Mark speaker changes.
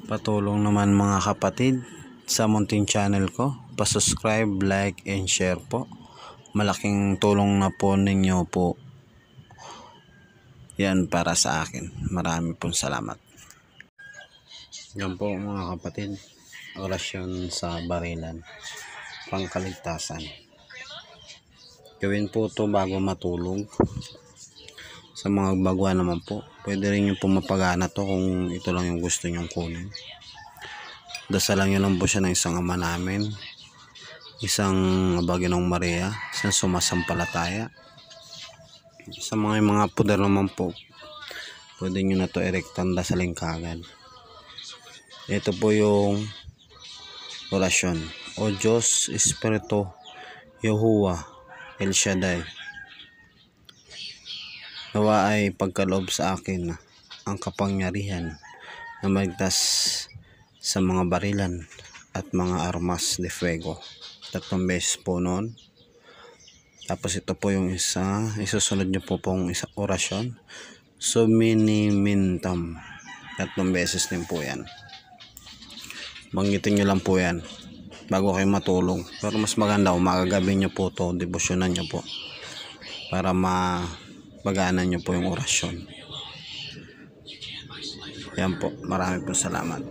Speaker 1: Patulong naman mga kapatid sa munting channel ko, pa-subscribe, like, and share po. Malaking tulong na po ninyo po yan para sa akin. Marami pong salamat. Yan po mga kapatid, orasyon sa barilan, pangkaligtasan. Gawin po ito bago matulog. Sa mga bagwa naman po, pwede rin yung pumapagana to kung ito lang yung gusto nyong kunin. Dasalan nyo lang po siya ng isang Ama Namin, isang Ginong Maria, isang sumasampalataya. Sa mga puder naman po, pwede nyo na to erektan, dasalin kagad. Ito po yung orasyon. O Diyos, Espiritu, Yahuwah, El Shaddai, nawa ay pagkaloob sa akin ang kapangyarihan na maligtas sa mga barilan at mga armas de fuego. 3 beses po noon. Tapos ito po yung isusunod nyo po pong isang orasyon. Suminimintam. 3 beses din po yan. Banggitin nyo lang po yan bago kayo matulog. Pero mas maganda umaga gabi nyo po to, debosyonan nyo po para pagana nyo po yung orasyon. Yan po, marami po salamat.